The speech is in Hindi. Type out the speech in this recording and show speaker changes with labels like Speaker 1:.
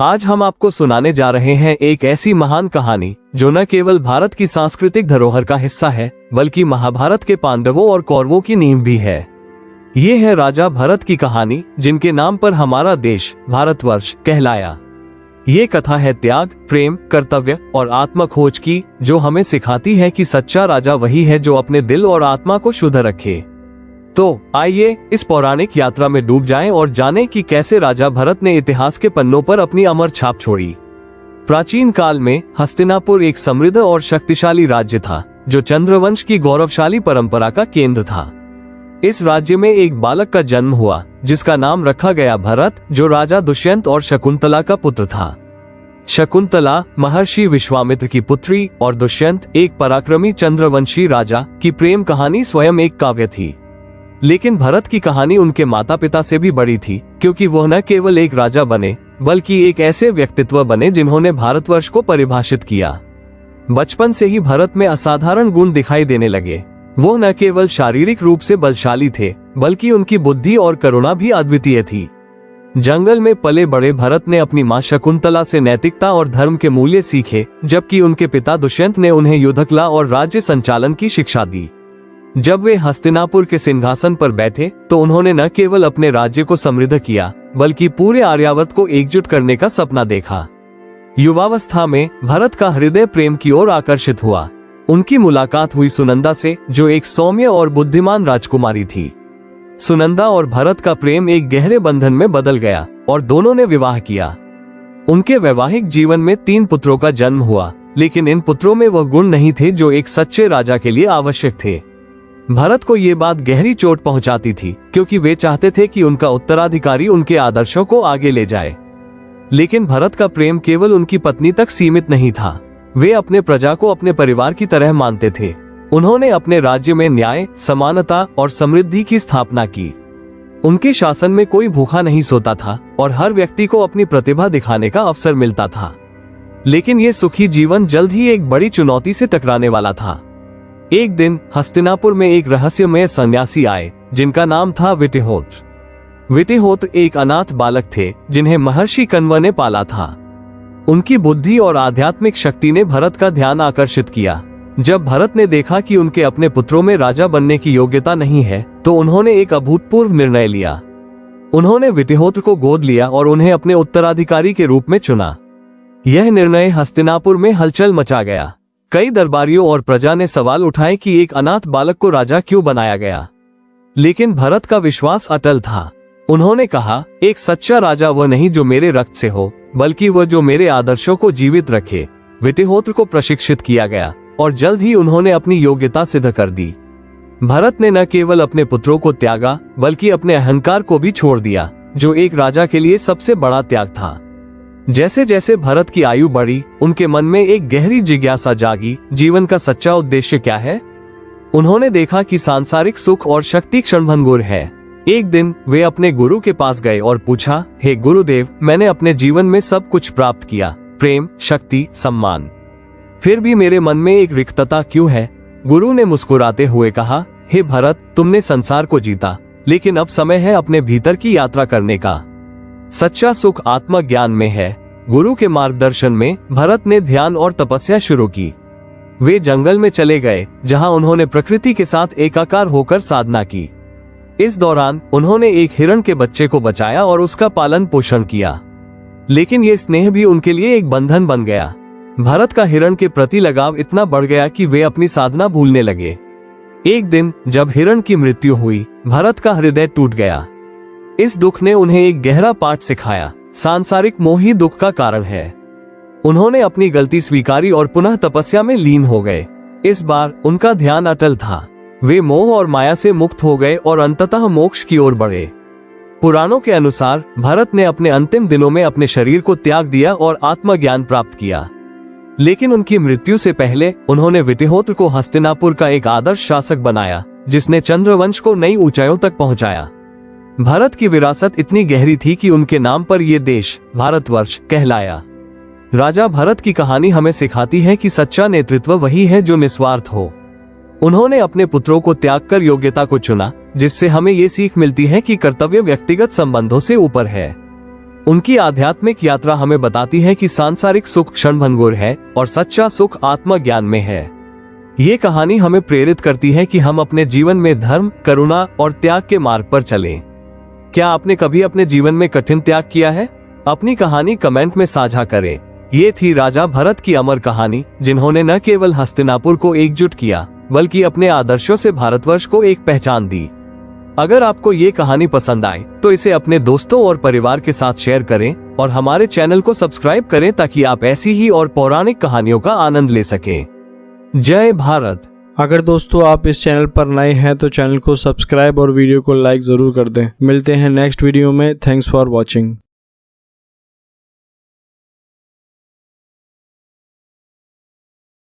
Speaker 1: आज हम आपको सुनाने जा रहे हैं एक ऐसी महान कहानी जो न केवल भारत की सांस्कृतिक धरोहर का हिस्सा है बल्कि महाभारत के पांडवों और कौरवों की नींव भी है। ये है राजा भरत की कहानी, जिनके नाम पर हमारा देश भारतवर्ष कहलाया। ये कथा है त्याग, प्रेम, कर्तव्य और आत्म खोज की, जो हमें सिखाती है कि सच्चा राजा वही है जो अपने दिल और आत्मा को शुद्ध रखे। तो आइए इस पौराणिक यात्रा में डूब जाएं और जानें कि कैसे राजा भरत ने इतिहास के पन्नों पर अपनी अमर छाप छोड़ी। प्राचीन काल में हस्तिनापुर एक समृद्ध और शक्तिशाली राज्य था, जो चंद्रवंश की गौरवशाली परंपरा का केंद्र था। इस राज्य में एक बालक का जन्म हुआ, जिसका नाम रखा गया भरत, जो राजा दुष्यंत और शकुंतला का पुत्र था। शकुंतला महर्षि विश्वामित्र की पुत्री और दुष्यंत एक पराक्रमी चंद्रवंशी राजा की प्रेम कहानी स्वयं एक काव्य थी। लेकिन भरत की कहानी उनके माता पिता से भी बड़ी थी, क्योंकि वह न केवल एक राजा बने बल्कि एक ऐसे व्यक्तित्व बने जिन्होंने भारतवर्ष को परिभाषित किया। बचपन से ही भरत में असाधारण गुण दिखाई देने लगे। वो न केवल शारीरिक रूप से बलशाली थे बल्कि उनकी बुद्धि और करुणा भी अद्वितीय थी। जंगल में पले बड़े भरत ने अपनी मां शकुंतला से नैतिकता और धर्म के मूल्य सीखे, जबकि उनके पिता दुष्यंत ने उन्हें युद्धकला और राज्य संचालन की शिक्षा दी। जब वे हस्तिनापुर के सिंहासन पर बैठे तो उन्होंने न केवल अपने राज्य को समृद्ध किया बल्कि पूरे आर्यावर्त को एकजुट करने का सपना देखा। युवावस्था में भरत का हृदय प्रेम की ओर आकर्षित हुआ। उनकी मुलाकात हुई सुनंदा से, जो एक सौम्य और बुद्धिमान राजकुमारी थी। सुनंदा और भरत का प्रेम एक गहरे बंधन में बदल गया और दोनों ने विवाह किया। उनके वैवाहिक जीवन में 3 पुत्रों का जन्म हुआ, लेकिन इन पुत्रों में वह गुण नहीं थे जो एक सच्चे राजा के लिए आवश्यक थे। भरत को ये बात गहरी चोट पहुंचाती थी, क्योंकि वे चाहते थे कि उनका उत्तराधिकारी उनके आदर्शों को आगे ले जाए। लेकिन भरत का प्रेम केवल उनकी पत्नी तक सीमित नहीं था। वे अपने प्रजा को अपने परिवार की तरह मानते थे। उन्होंने अपने राज्य में न्याय, समानता और समृद्धि की स्थापना की। उनके शासन में कोई भूखा नहीं सोता था और हर व्यक्ति को अपनी प्रतिभा दिखाने का अवसर मिलता था। लेकिन ये सुखी जीवन जल्द ही एक बड़ी चुनौती से टकराने वाला था। एक दिन हस्तिनापुर में एक रहस्यमय सन्यासी आए, जिनका नाम था विटिहोत्र। विटिहोत्र एक अनाथ बालक थे, जिन्हें महर्षि कण्व ने पाला था। उनकी बुद्धि और आध्यात्मिक शक्ति ने भरत का ध्यान आकर्षित किया। जब भरत ने देखा कि उनके अपने पुत्रों में राजा बनने की योग्यता नहीं है, तो उन्होंने एक अभूतपूर्व निर्णय लिया। उन्होंने विटिहोत्र को गोद लिया और उन्हें अपने उत्तराधिकारी के रूप में चुना। यह निर्णय हस्तिनापुर में हलचल मचा गया। कई दरबारियों और प्रजा ने सवाल उठाए कि एक अनाथ बालक को राजा क्यों बनाया गया। लेकिन भरत का विश्वास अटल था। उन्होंने कहा, एक सच्चा राजा वह नहीं जो मेरे रक्त से हो, बल्कि वह जो मेरे आदर्शों को जीवित रखे। विटिहोत्र को प्रशिक्षित किया गया और जल्द ही उन्होंने अपनी योग्यता सिद्ध कर दी। भरत ने न केवल अपने पुत्रों को त्यागा बल्कि अपने अहंकार को भी छोड़ दिया, जो एक राजा के लिए सबसे बड़ा त्याग था। जैसे जैसे भरत की आयु बढ़ी, उनके मन में एक गहरी जिज्ञासा जागी, जीवन का सच्चा उद्देश्य क्या है। उन्होंने देखा कि सांसारिक सुख और शक्ति क्षणभंगुर है। एक दिन वे अपने गुरु के पास गए और पूछा, हे गुरुदेव, मैंने अपने जीवन में सब कुछ प्राप्त किया, प्रेम, शक्ति, सम्मान, फिर भी मेरे मन में एक रिक्तता क्यों है। गुरु ने मुस्कुराते हुए कहा, हे भरत, तुमने संसार को जीता, लेकिन अब समय है अपने भीतर की यात्रा करने का। सच्चा सुख आत्मज्ञान में है। गुरु के मार्गदर्शन में भरत ने ध्यान और तपस्या शुरू की। वे जंगल में चले गए, जहां उन्होंने प्रकृति के साथ एकाकार होकर साधना की। इस दौरान उन्होंने एक हिरण के बच्चे को बचाया और उसका पालन पोषण किया। लेकिन ये स्नेह भी उनके लिए एक बंधन बन गया। भरत का हिरण के प्रति लगाव इतना बढ़ गया कि वे अपनी साधना भूलने लगे। एक दिन जब हिरण की मृत्यु हुई, भरत का हृदय टूट गया। इस दुख ने उन्हें एक गहरा पाठ सिखाया। सांसारिक मोह ही दुख का कारण है। उन्होंने अपनी गलती स्वीकारी और पुनः तपस्या में लीन हो गए। इस बार उनका ध्यान अटल था। वे मोह और माया से मुक्त हो गए और अंततः मोक्ष की ओर बढ़े। पुराणों के अनुसार भरत ने अपने अंतिम दिनों में अपने शरीर को त्याग दिया और आत्मज्ञान प्राप्त किया। लेकिन उनकी मृत्यु से पहले उन्होंने विटिहोत्र को हस्तिनापुर का एक आदर्श शासक बनाया, जिसने चंद्रवंश को नई ऊंचाइयों तक पहुंचाया। भारत की विरासत इतनी गहरी थी कि उनके नाम पर ये देश भारतवर्ष कहलाया। राजा भरत की कहानी हमें सिखाती है कि सच्चा नेतृत्व वही है जो निस्वार्थ हो। उन्होंने अपने पुत्रों को त्याग कर योग्यता को चुना, जिससे हमें ये सीख मिलती है कि कर्तव्य व्यक्तिगत संबंधों से ऊपर है। उनकी आध्यात्मिक यात्रा हमें बताती है कि सांसारिक सुख क्षणभंगुर है और सच्चा सुख आत्मज्ञान में है। ये कहानी हमें प्रेरित करती है कि हम अपने जीवन में धर्म, करुणा और त्याग के मार्ग पर चलें। क्या आपने कभी अपने जीवन में कठिन त्याग किया है? अपनी कहानी कमेंट में साझा करें। ये थी राजा भरत की अमर कहानी, जिन्होंने न केवल हस्तिनापुर को एकजुट किया बल्कि अपने आदर्शों से भारतवर्ष को एक पहचान दी। अगर आपको ये कहानी पसंद आए तो इसे अपने दोस्तों और परिवार के साथ शेयर करें और हमारे चैनल को सब्सक्राइब करें ताकि आप ऐसी ही और पौराणिक कहानियों का आनंद ले सकें। जय भारत।
Speaker 2: अगर दोस्तों आप इस चैनल पर नए हैं तो चैनल को सब्सक्राइब और वीडियो को लाइक जरूर कर दें। मिलते हैं नेक्स्ट वीडियो में। Thanks for watching.